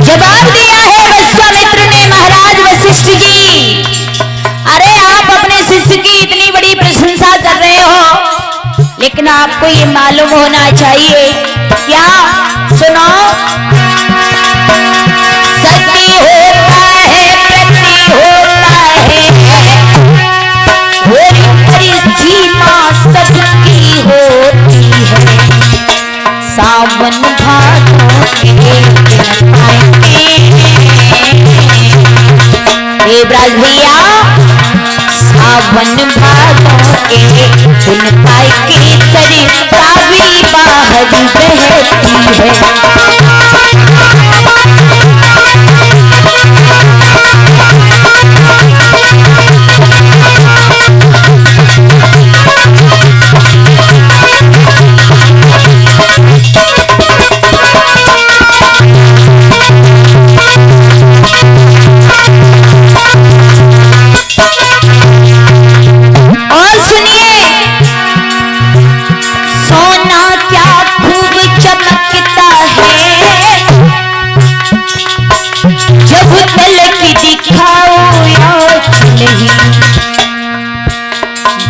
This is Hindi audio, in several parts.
जवाब दिया है विश्वामित्र ने महाराज वशिष्ठ जी। अरे आप अपने शिष्य की इतनी बड़ी प्रशंसा कर रहे हो, लेकिन आपको ये मालूम होना चाहिए। क्या? सुनो, सत्य होता है, प्रति होता है, सीमा सबकी होती है। सावन भादों के दिन आएंगे, ब्राज भैया, सावन भादों के दिन पाई केसरी कावी बाहर बहती है।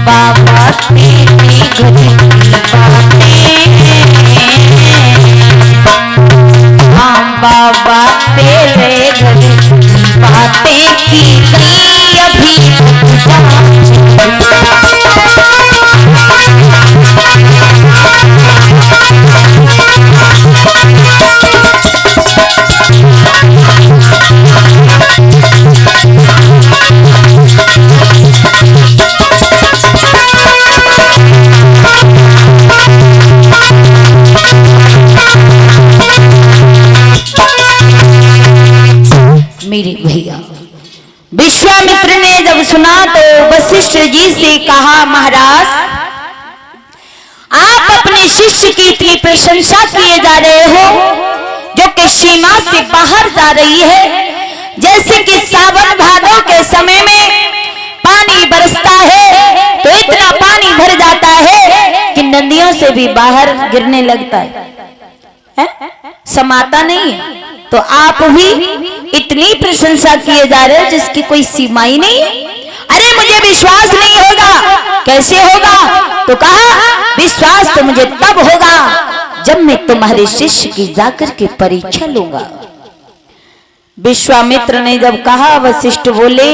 बाबा तेरी गजबी बातें, हाँ बाबा तेरे गजबी बातें की गई अभी मेरे भैया। विश्वामित्र ने जब सुना तो वशिष्ठ जी से कहा, महाराज आप अपने शिष्य की इतनी प्रशंसा किए जा रहे हो जो कि सीमा से बाहर जा रही है। जैसे कि सावन भादों के समय में पानी बरसता है तो इतना पानी भर जाता है कि नदियों से भी बाहर गिरने लगता है, समाता नहीं है। तो आप भी इतनी प्रशंसा किए जा रहे हो जिसकी कोई सीमा ही नहीं है। अरे मुझे विश्वास नहीं होगा। कैसे होगा? तो कहा, विश्वास तो मुझे तब होगा जब मैं तुम्हारे शिष्य की जाकर के परीक्षा लूंगा। विश्वामित्र ने जब कहा, वशिष्ठ बोले,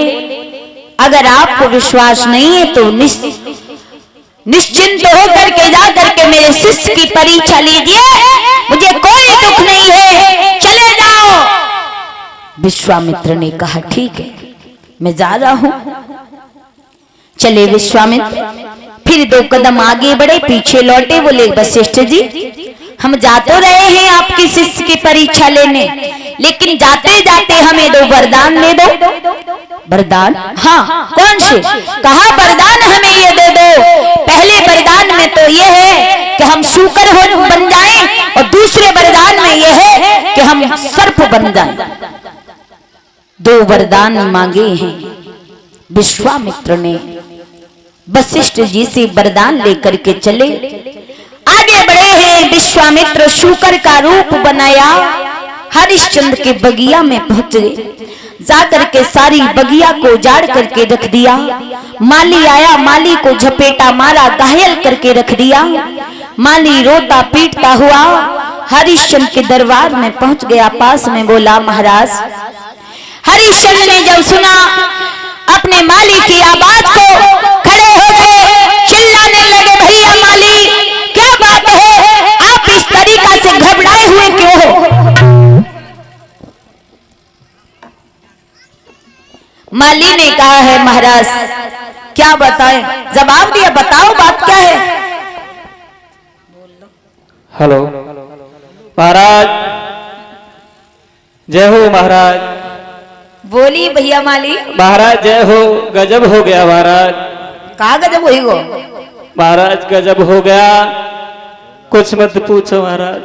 अगर आपको विश्वास नहीं है तो निश्चिंत होकर के जाकर के मेरे शिष्य की परीक्षा लीजिए, मुझे कोई दुख नहीं है, चले जाओ। विश्वामित्र ने कहा, ठीक है, मैं जा रहा हूं। चले विश्वामित्र, फिर 2 कदम आगे बढ़े, पीछे लौटे, बोले, वशिष्ठ जी हम जा तो रहे हैं आपकी शिष्य की परीक्षा लेने, लेकिन जाते जाते हमें 2 वरदान दे दो। वरदान? हाँ, कौन से? कहा, वरदान हमें ये दे दो। पहले वरदान में तो ये है कि हम शूकर बन जाएं, और दूसरे वरदान में ये है कि हम सर्प बन जाएं। 2 वरदान मांगे हैं विश्वामित्र ने। वशिष्ठ जी से वरदान लेकर के चले, आगे बढ़े हैं। विश्वामित्र शूकर का रूप बनाया, हरिश्चंद्र के बगिया में पहुंच गए। जाकर के सारी बगिया को उजाड़ करके रख दिया। माली आया, माली को झपेटा मारा, घायल करके रख दिया। माली रोता पीटता हुआ हरिश्चंद्र के दरबार में पहुंच गया। पास में बोला, महाराज। हरिश्चंद्र ने जब सुना अपने माली की आवाज को, खड़े हो गए, चिल्लाने लगे, भैया माली क्या बात है, आप इस तरीका से घबराए हुए क्यों हो? माली ने कहा है, महाराज क्या बताएं? जवाब दिया, बताओ बात क्या है? हेलो महाराज, जय हो महाराज। बोली भैया माली। महाराज जय हो, गजब हो गया महाराज। कहा गजब हुई हो? महाराज गजब हो गया, कुछ मत पूछो महाराज।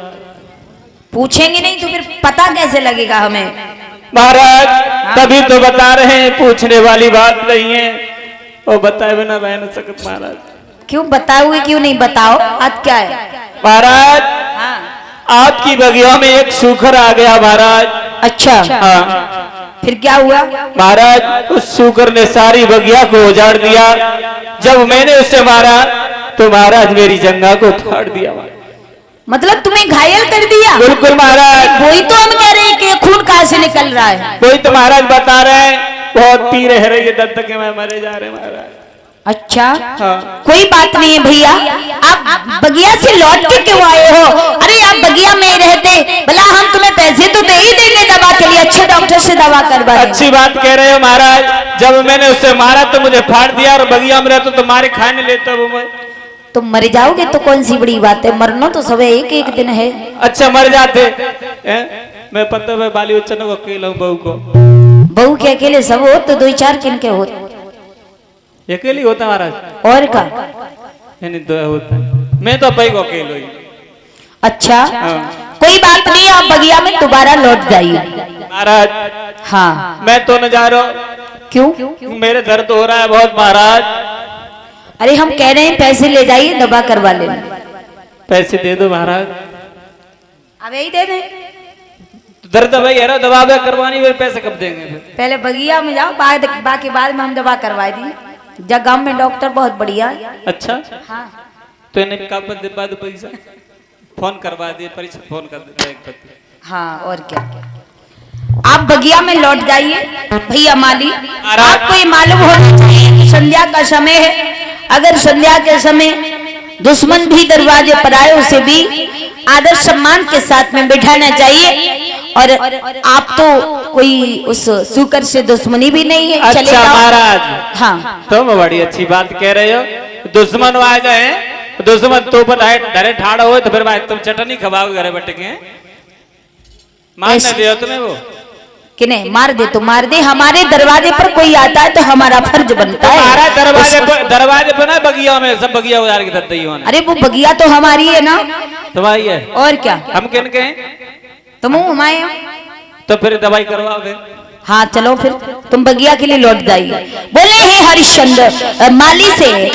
पूछेंगे नहीं तो फिर पता कैसे लगेगा हमें? महाराज तभी तो बता रहे हैं, पूछने वाली बात नहीं है। वो बताए बिना रह न सकत महाराज। क्यों बताओगे, क्यों नहीं? बताओ आज क्या है महाराज। हाँ। आपकी बगिया में एक सूखर आ गया महाराज। अच्छा हाँ। फिर क्या हुआ? महाराज उस सूकर ने सारी बगिया को उजाड़ दिया। जब मैंने उसे मारा तो महाराज मेरी जंघा को फाड़ दिया। मतलब तुम्हें घायल कर दिया? बिल्कुल महाराज। वही तो हम कह रहे हैं कि खून कहाँ से निकल रहा है। वही तो महाराज बता रहे हैं, बहुत पी रह रही है दर्द के, मैं मरे जा रहे महाराज। अच्छा हाँ। कोई बात नहीं है भैया, आप बगिया से लौट के क्यों आए हो? अरे आप बगिया में ही रहते, भला हम तुम्हें पैसे तो दे ही देंगे दवा के लिए, अच्छे डॉक्टर से दवा करवा देंगे। अच्छी बात कह रहे हो महाराज। जब मैंने उससे मारा तो मुझे फाड़ दिया, और बगिया में रहता तो मारे खाने लेता वो मैं। तुम मर जाओगे तो कौन सी बड़ी बात है, मरना तो सब एक एक दिन है। अच्छा मर जाते मैं पता है बाली बच्चन को अकेला हूँ, बहू को। बहू के अकेले सब हो तो दो चार किन के हो? अकेली होता महाराज। और का? दो होता है। मैं तो भाई को अकेले ही। अच्छा हाँ। कोई बात नहीं, आप बगिया में दोबारा लौट जाइए महाराज। हाँ। मैं तो न जा रहा हूँ। क्यों? मेरे दर्द हो रहा है बहुत महाराज। अरे हम कह रहे हैं पैसे ले जाइए, दवा करवा लेना। पैसे दे दो महाराज। अब यही दे दें। दर्द भाई है ना, दवा करवानी, फिर पैसे कब देंगे फिर? पहले बगिया में जाओ, बाकी बाद में हम दवा करवा दी। जगह में डॉक्टर बहुत बढ़िया है। अच्छा हाँ। तो इन्हें कब बाद पैसा फोन करवा दिए, परीक्षा फोन कर देते। हाँ और क्या, आप बगिया में लौट जाइए भैया माली। आपको ये मालूम होना चाहिए कि संध्या का समय है। अगर संध्या के समय दुश्मन भी दरवाजे पर आए, उसे भी आदर सम्मान के साथ में बिठाना चाहिए। और आप तो कोई उस सूकर से दुश्मनी भी नहीं है। अच्छा महाराज। हाँ तुम बड़ी अच्छी बात कह रहे हो। दुश्मन आ जाए, दुश्मन तो डरे ठाड़ा हो तो फिर भाई तुम चटनी खवाओगे घरे बैठ के? मान न दियो तुम्हें वो कि नहीं? मार दे तो मार दे, हमारे दरवाजे पर कोई आता है तो हमारा फर्ज बनता है। हमारा दरवाजे पर ना बगिया में सब बगिया उजाड़ के दत्ता ही होना। अरे वो बगिया तो हमारी है ना। तुम्हारी है और क्या? हम किन के हैं? तुम हमारे। तो फिर दवाई करवाओ फिर। हाँ चलो फिर तुम बगिया के लिए लौट जाइए। बोले हे हरिश्चंद्र माली से